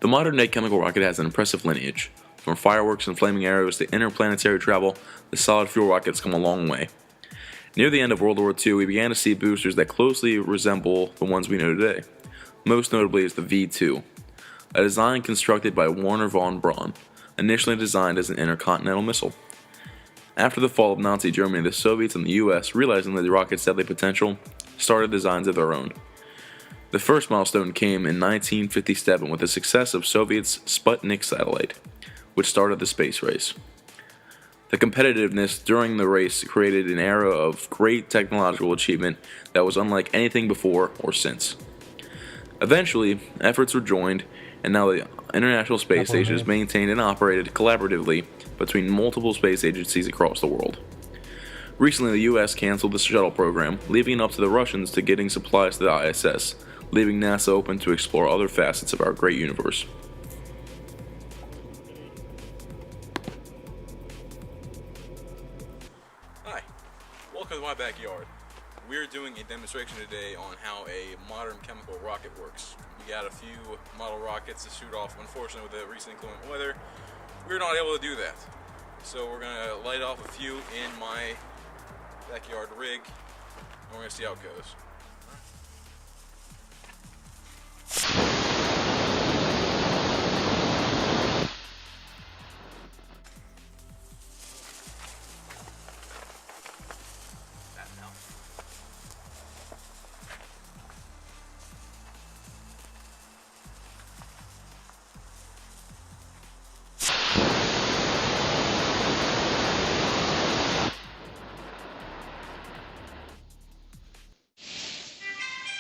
The modern-day chemical rocket has an impressive lineage. From fireworks and flaming arrows to interplanetary travel, the solid fuel rockets come a long way. Near the end of World War II, we began to see boosters that closely resemble the ones we know today. Most notably is the V-2, a design constructed by Wernher von Braun, initially designed as an intercontinental missile. After the fall of Nazi Germany, the Soviets and the US, realizing the rocket's deadly potential, started designs of their own. The first milestone came in 1957 with the success of Soviet's Sputnik satellite, which started the space race. The competitiveness during the race created an era of great technological achievement that was unlike anything before or since. Eventually, efforts were joined, and now the International Space Station is maintained and operated collaboratively between multiple space agencies across the world. Recently, the US canceled the shuttle program, leaving it up to the Russians to getting supplies to the ISS, leaving NASA open to explore other facets of our great universe. Hi, welcome to my backyard. We're doing a demonstration today on how a modern chemical rocket works. We got a few model rockets to shoot off. Unfortunately, with the recent inclement weather, we're not able to do that. So we're going to light off a few in my backyard rig, and we're going to see how it goes.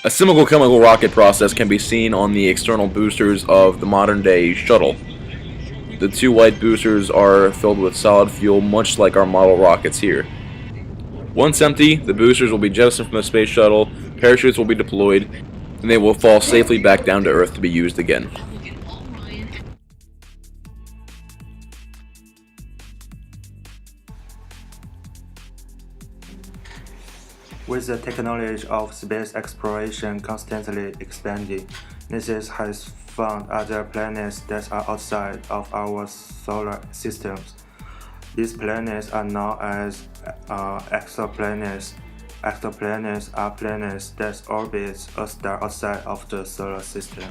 A similar chemical rocket process can be seen on the external boosters of the modern-day shuttle. The two white boosters are filled with solid fuel, much like our model rockets here. Once empty, the boosters will be jettisoned from the space shuttle, parachutes will be deployed, and they will fall safely back down to Earth to be used again. With the technology of space exploration constantly expanding, NASA has found other planets that are outside of our solar systems. These planets are known as exoplanets. Exoplanets are planets that orbit a star outside of the solar system.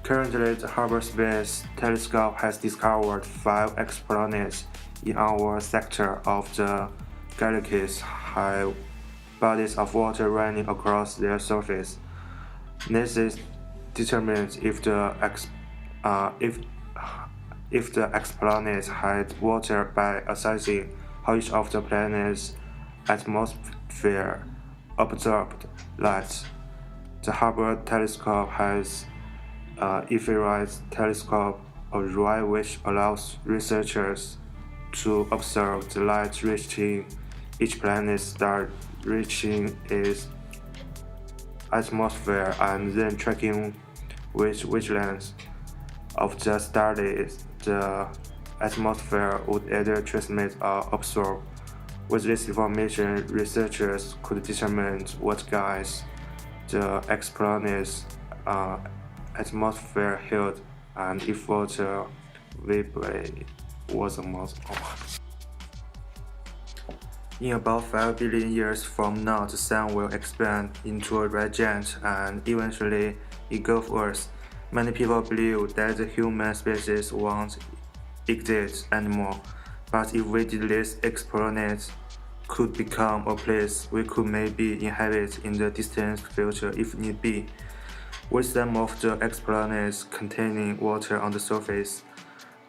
Currently, the Hubble Space Telescope has discovered 5 exoplanets in our sector of the galaxies have bodies of water running across their surface. NASA determines if the exoplanets had water by assessing how each of the planet's atmosphere absorbed light. The Hubble Telescope has infrared telescope array which allows researchers to observe the light reaching each planet's star reaching its atmosphere and then tracking which wavelength of the star the atmosphere would either transmit or absorb. With this information, researchers could determine what gas the exoplanet's atmosphere held and if water vapor was a most. In about 5 billion years from now, the Sun will expand into a red giant and eventually engulf Earth. Many people believe that the human species won't exist anymore, but if we did this, exoplanets could become a place we could maybe inhabit in the distant future if need be. With some of the exoplanets containing water on the surface,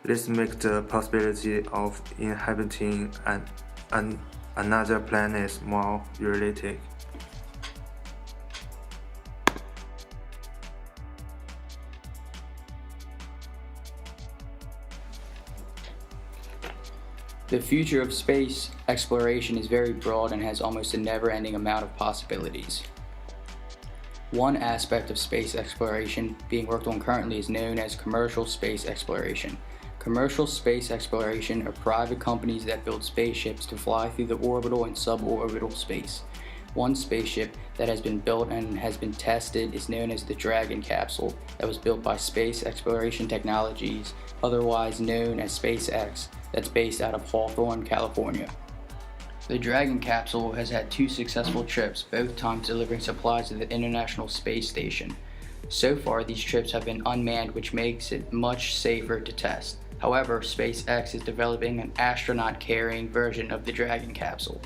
this makes the possibility of inhabiting another planet more realistic. The future of space exploration is very broad and has almost a never-ending amount of possibilities. One aspect of space exploration being worked on currently is known as commercial space exploration. Commercial space exploration are private companies that build spaceships to fly through the orbital and suborbital space. One spaceship that has been built and has been tested is known as the Dragon capsule that was built by Space Exploration Technologies, otherwise known as SpaceX, that's based out of Hawthorne, California. The Dragon capsule has had 2 successful trips, both times delivering supplies to the International Space Station. So far, these trips have been unmanned, which makes it much safer to test. However, SpaceX is developing an astronaut-carrying version of the Dragon capsule.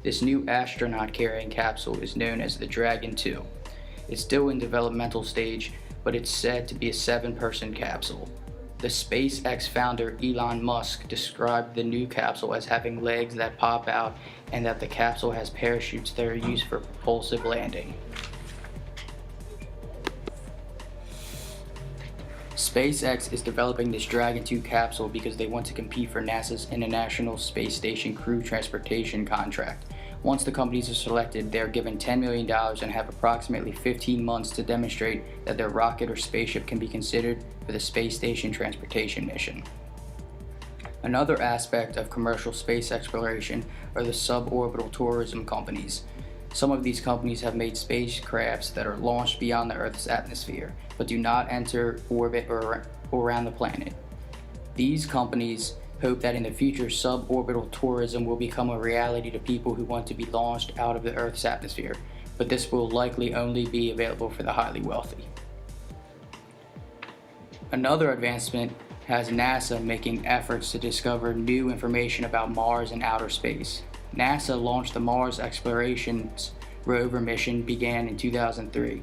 This new astronaut-carrying capsule is known as the Dragon 2. It's still in developmental stage, but it's said to be a 7-person capsule. The SpaceX founder Elon Musk described the new capsule as having legs that pop out and that the capsule has parachutes that are used for propulsive landing. SpaceX is developing this Dragon 2 capsule because they want to compete for NASA's International Space Station Crew Transportation contract. Once the companies are selected, they are given $10 million and have approximately 15 months to demonstrate that their rocket or spaceship can be considered for the space station transportation mission. Another aspect of commercial space exploration are the suborbital tourism companies. Some of these companies have made spacecrafts that are launched beyond the Earth's atmosphere, but do not enter orbit or around the planet. These companies hope that in the future suborbital tourism will become a reality to people who want to be launched out of the Earth's atmosphere, but this will likely only be available for the highly wealthy. Another advancement has NASA making efforts to discover new information about Mars and outer space. NASA launched the Mars Exploration rover mission began in 2003.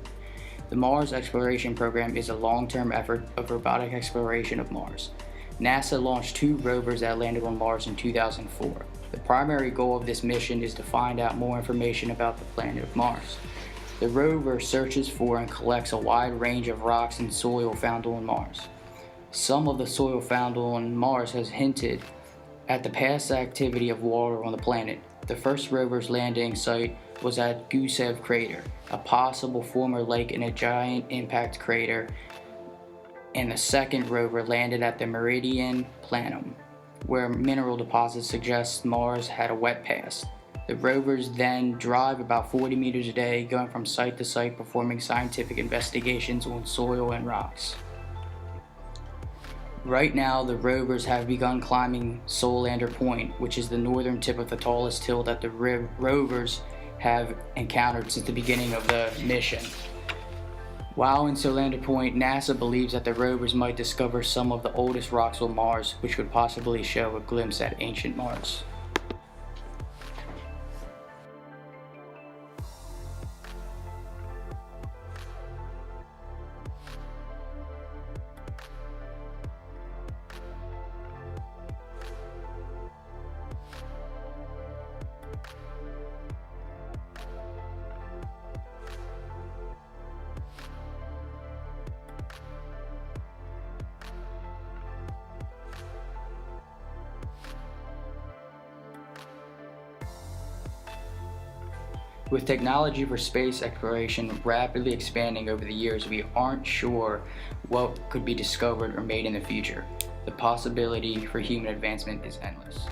The Mars Exploration Program is a long-term effort of robotic exploration of Mars. NASA launched 2 rovers that landed on Mars in 2004. The primary goal of this mission is to find out more information about the planet of Mars. The rover searches for and collects a wide range of rocks and soil found on Mars. Some of the soil found on Mars has hinted at the past activity of water on the planet. The first rover's landing site was at Gusev Crater, a possible former lake in a giant impact crater, and the second rover landed at the Meridian Planum, where mineral deposits suggest Mars had a wet past. The rovers then drive about 40 meters a day, going from site to site, performing scientific investigations on soil and rocks. Right now, the rovers have begun climbing Solander Point, which is the northern tip of the tallest hill that the rovers have encountered since the beginning of the mission. While in Solander Point, NASA believes that the rovers might discover some of the oldest rocks on Mars, which could possibly show a glimpse at ancient Mars. With technology for space exploration rapidly expanding over the years, we aren't sure what could be discovered or made in the future. The possibility for human advancement is endless.